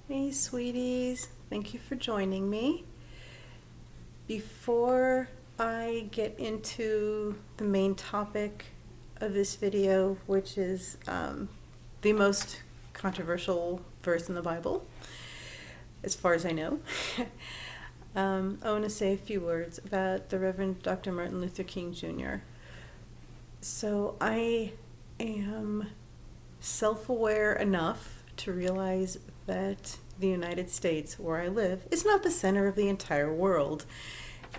Hey, sweeties. Thank you for joining me. Before I get into the main topic of this video, which is the most controversial verse in the Bible, as far as I know, I want to say a few words about the Reverend Dr. Martin Luther King Jr. So I am self-aware enough to realize that the United States, where I live, is not the center of the entire world.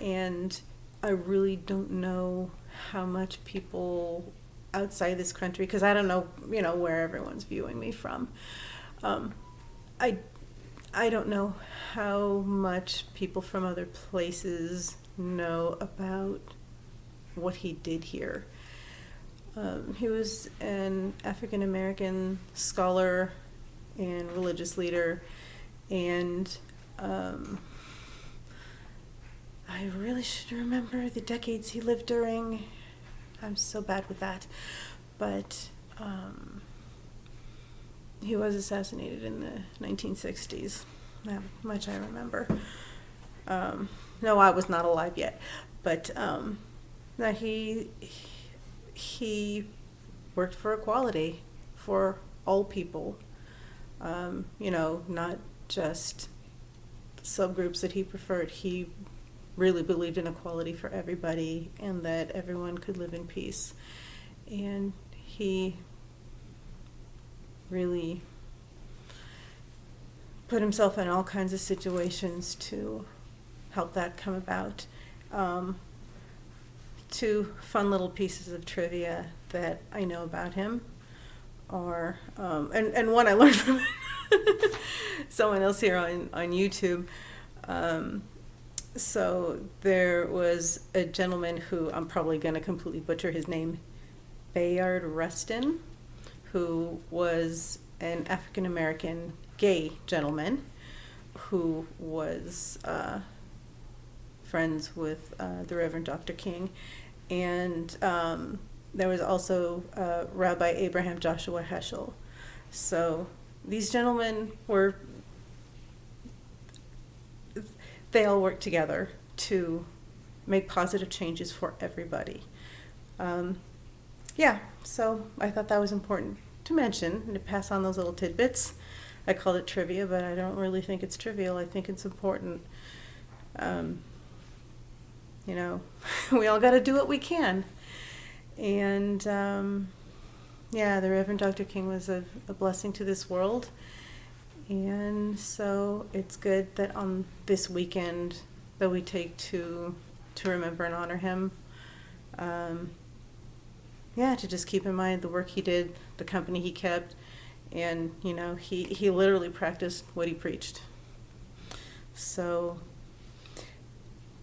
And I really don't know how much people outside this country, because I don't know, where everyone's viewing me from. I don't know how much people from other places know about what he did here. He was an African American scholar and religious leader, and I really should remember the decades he lived during. I'm so bad with that, but he was assassinated in the 1960s. That much I remember. No, I was not alive yet, but that he worked for equality for all people. Not just subgroups that he preferred. He really believed in equality for everybody and that everyone could live in peace. And he really put himself in all kinds of situations to help that come about. Two fun little pieces of trivia that I know about him are, and one I learned from someone else here on YouTube. So there was a gentleman who, I'm probably going to completely butcher his name, Bayard Rustin, who was an African American gay gentleman who was friends with the Reverend Dr. King. And there was also Rabbi Abraham Joshua Heschel. So these gentlemen they all worked together to make positive changes for everybody. So I thought that was important to mention and to pass on those little tidbits. I called it trivia, but I don't really think it's trivial. I think it's important. We all got to do what we can. And the Reverend Dr. King was a blessing to this world. And so it's good that on this weekend that we take to remember and honor him. To just keep in mind the work he did, the company he kept, and he literally practiced what he preached. So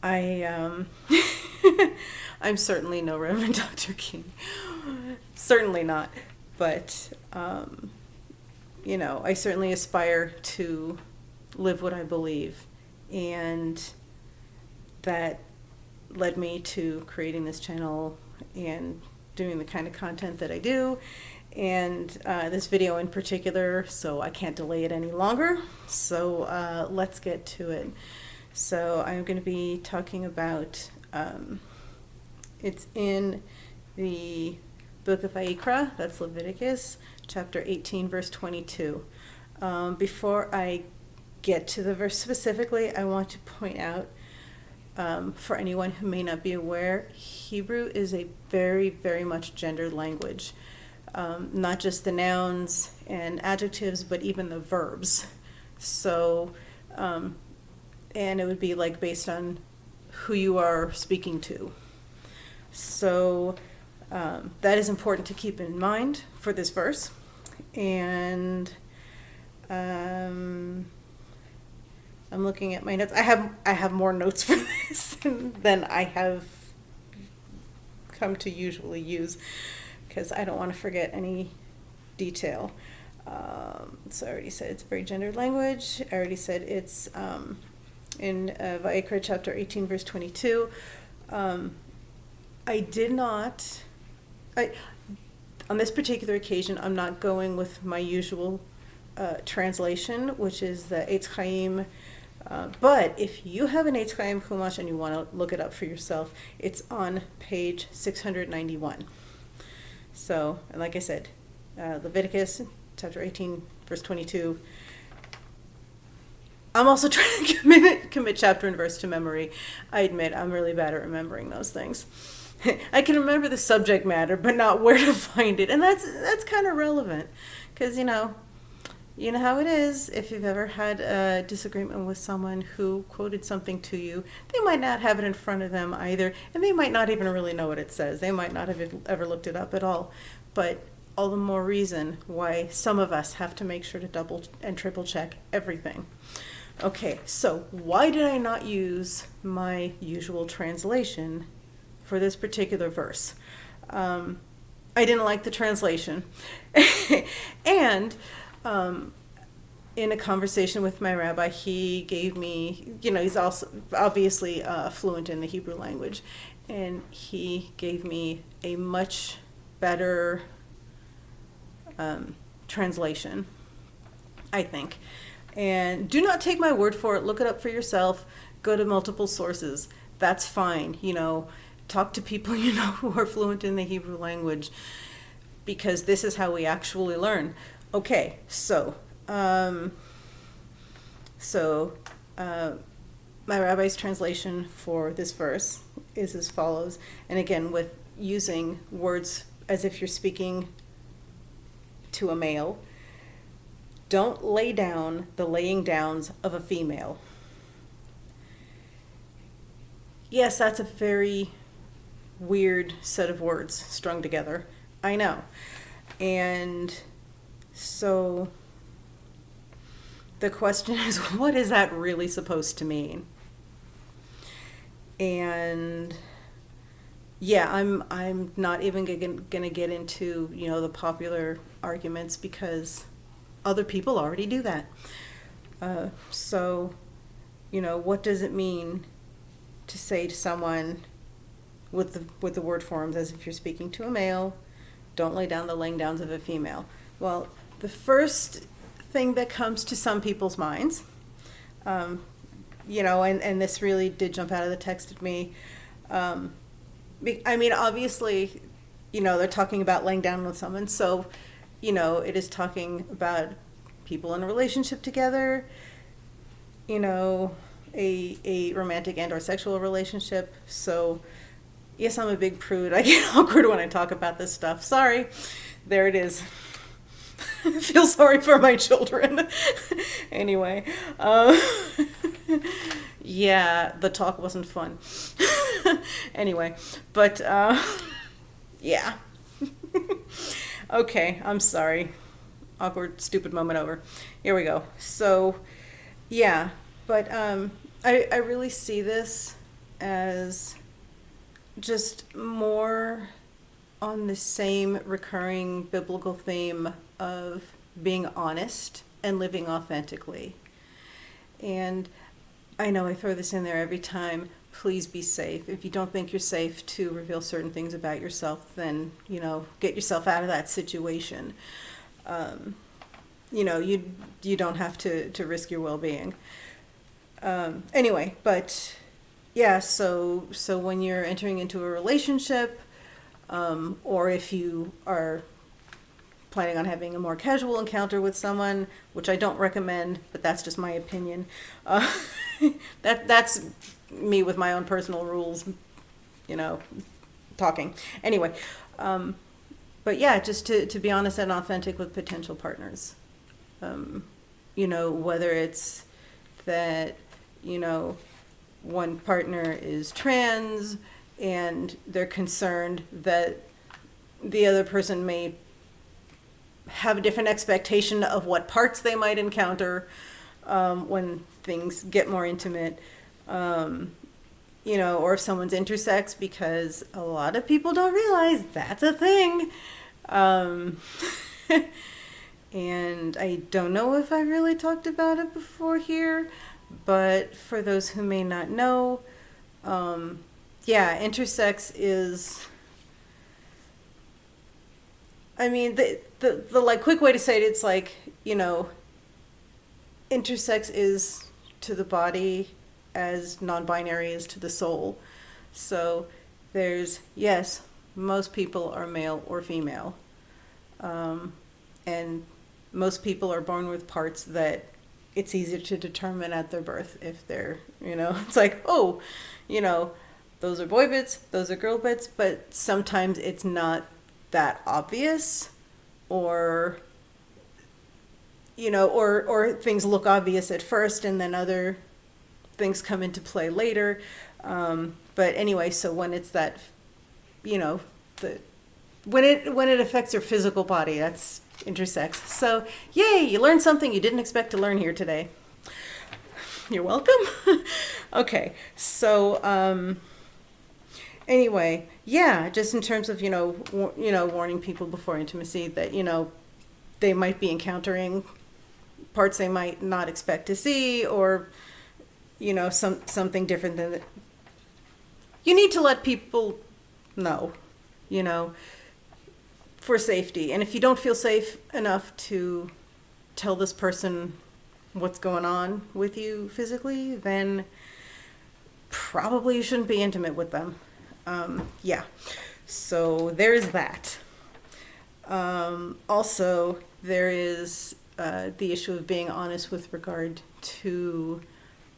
I'm certainly no Reverend Dr. King. Certainly not. But, I certainly aspire to live what I believe. And that led me to creating this channel and doing the kind of content that I do. And this video in particular, so I can't delay it any longer. So let's get to it. So I'm going to be talking about, it's in the book of Vayikra, that's Leviticus, chapter 18, verse 22. Before I get to the verse specifically, I want to point out, for anyone who may not be aware, Hebrew is a very, very much gendered language. Not just the nouns and adjectives, but even the verbs. So, and it would be like based on who you are speaking to. So that is important to keep in mind for this verse. And I'm looking at my notes. I have more notes for this than I have come to usually use, because I don't want to forget any detail. So I already said it's a very gendered language. I already said it's in Vayikra chapter 18, verse 22. On this particular occasion, I'm not going with my usual translation, which is the Eitz Chaim. But if you have an Eitz Chaim Chumash and you want to look it up for yourself, it's on page 691. So, and like I said, Leviticus chapter 18, verse 22. I'm also trying to commit chapter and verse to memory. I admit I'm really bad at remembering those things. I can remember the subject matter, but not where to find it, and that's kind of relevant, because you know how it is. If you've ever had a disagreement with someone who quoted something to you, they might not have it in front of them either, and they might not even really know what it says. They might not have ever looked it up at all, but all the more reason why some of us have to make sure to double and triple check everything. Okay, so why did I not use my usual translation for this particular verse? I didn't like the translation. And in a conversation with my rabbi, he gave me, he's also obviously fluent in the Hebrew language, and he gave me a much better translation, I think. And do not take my word for it. Look it up for yourself. Go to multiple sources. That's fine. Talk to people who are fluent in the Hebrew language, because this is how we actually learn. Okay, so my rabbi's translation for this verse is as follows. And again, with using words as if you're speaking to a male. Don't lay down the laying downs of a female. Yes, that's a very weird set of words strung together. I know. And so the question is, what is that really supposed to mean? And yeah, I'm not even gonna get into, the popular arguments, because other people already do that. So, what does it mean to say to someone with the word forms as if you're speaking to a male, don't lay down the laying downs of a female? Well, the first thing that comes to some people's minds, and this really did jump out of the text at me. Obviously, they're talking about laying down with someone, so it is talking about people in a relationship together, a romantic and or sexual relationship. So yes, I'm a big prude. I get awkward when I talk about this stuff. Sorry. There it is. I feel sorry for my children. Anyway, yeah, the talk wasn't fun. Anyway, but yeah. Okay, I'm sorry. Awkward, stupid moment over. Here we go. So, yeah, but I really see this as just more on the same recurring biblical theme of being honest and living authentically. And I know I throw this in there every time. Please be safe. If you don't think you're safe to reveal certain things about yourself, then, get yourself out of that situation. You don't have to risk your well-being. Anyway, but yeah, so when you're entering into a relationship, or if you are planning on having a more casual encounter with someone, which I don't recommend, but that's just my opinion. That's me with my own personal rules, talking. Anyway, but yeah, just to be honest and authentic with potential partners. Whether it's that, one partner is trans and they're concerned that the other person may have a different expectation of what parts they might encounter when things get more intimate, or if someone's intersex, because a lot of people don't realize that's a thing. And I don't know if I really talked about it before here, but for those who may not know, intersex is, the quick way to say it, it's like, intersex is to the body as non-binary is to the soul. So there's, yes, most people are male or female. And most people are born with parts that it's easier to determine at their birth if they're, it's like, oh, those are boy bits, those are girl bits, but sometimes it's not that obvious, or or things look obvious at first and then other things come into play later. But anyway, so when it's that, when it affects your physical body, that's intersex. So yay, you learned something you didn't expect to learn here today. You're welcome. Okay, so anyway, yeah, just in terms of warning people before intimacy that they might be encountering parts they might not expect to see, or something different than that. You need to let people know, for safety. And if you don't feel safe enough to tell this person what's going on with you physically, then probably you shouldn't be intimate with them. Yeah, so there's that. Also, there is the issue of being honest with regard to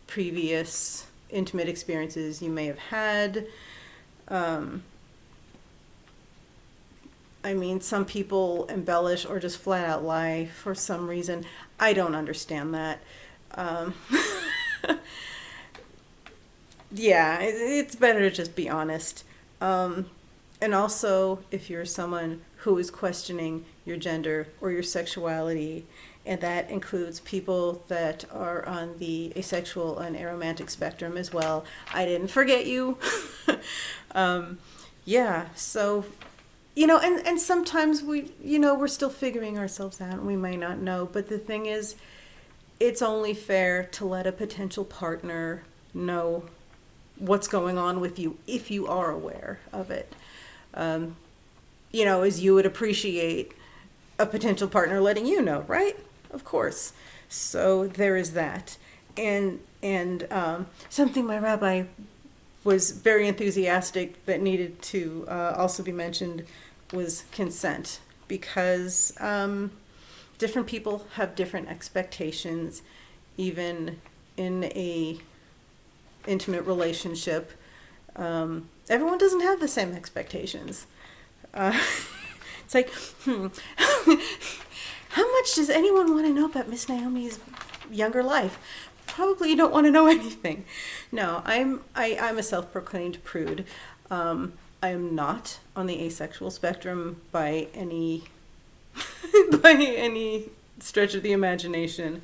previous intimate experiences you may have had. Some people embellish or just flat out lie for some reason. I don't understand that. Yeah, it's better to just be honest. And also, if you're someone who is questioning your gender or your sexuality, and that includes people that are on the asexual and aromantic spectrum as well, I didn't forget you. Yeah, so, and sometimes we're still figuring ourselves out and we might not know, but the thing is, it's only fair to let a potential partner know what's going on with you if you are aware of it. As you would appreciate a potential partner letting you know, right? Of course. So there is that. And something my rabbi was very enthusiastic that needed to also be mentioned was consent, because different people have different expectations, even in a intimate relationship. Everyone doesn't have the same expectations. It's like, how much does anyone want to know about Miss Naomi's younger life? Probably you don't want to know anything. No, I'm a self-proclaimed prude. I am not on the asexual spectrum by any stretch of the imagination,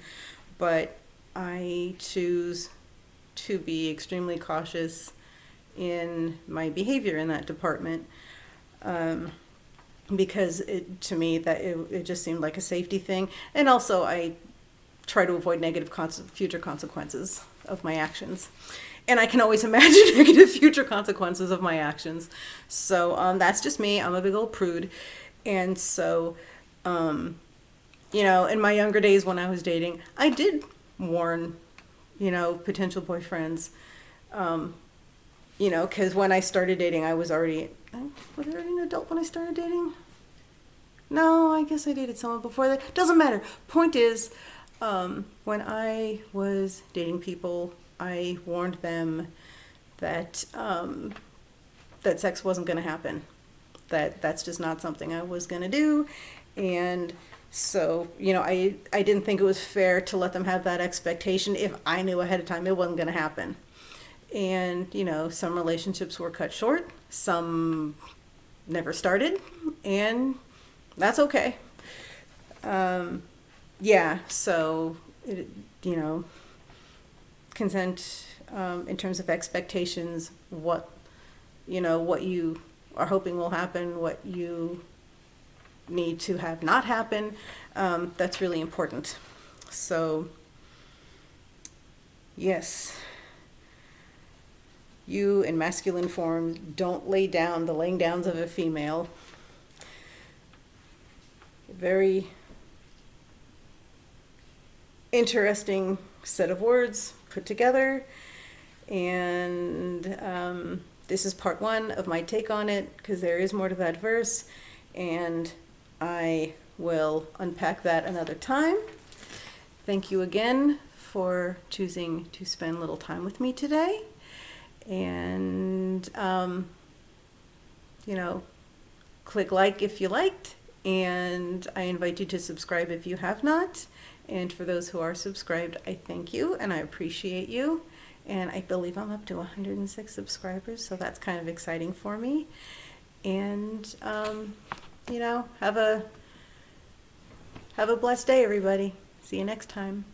but I choose to be extremely cautious in my behavior in that department, because to me it just seemed like a safety thing, and also I try to avoid negative future consequences of my actions, and I can always imagine negative future consequences of my actions. So that's just me. I'm a big old prude, and so in my younger days when I was dating, I did warn potential boyfriends. Because when I started dating, was I already an adult when I started dating? No, I guess I dated someone before that. Doesn't matter. Point is, when I was dating people, I warned them that that sex wasn't going to happen. That's just not something I was going to do. And so, I didn't think it was fair to let them have that expectation if I knew ahead of time it wasn't going to happen. And, some relationships were cut short, some never started, and that's okay. Yeah, so, consent in terms of expectations, what you are hoping will happen, what you need to have not happen, that's really important. So, yes. You, in masculine form, don't lay down the laying downs of a female. Very interesting set of words put together. And this is part 1 of my take on it, because there is more to that verse, and I will unpack that another time. Thank you again for choosing to spend a little time with me today. And, click like if you liked, and I invite you to subscribe if you have not. And for those who are subscribed, I thank you and I appreciate you. And I believe I'm up to 106 subscribers, so that's kind of exciting for me. And, have a blessed day, everybody. See you next time.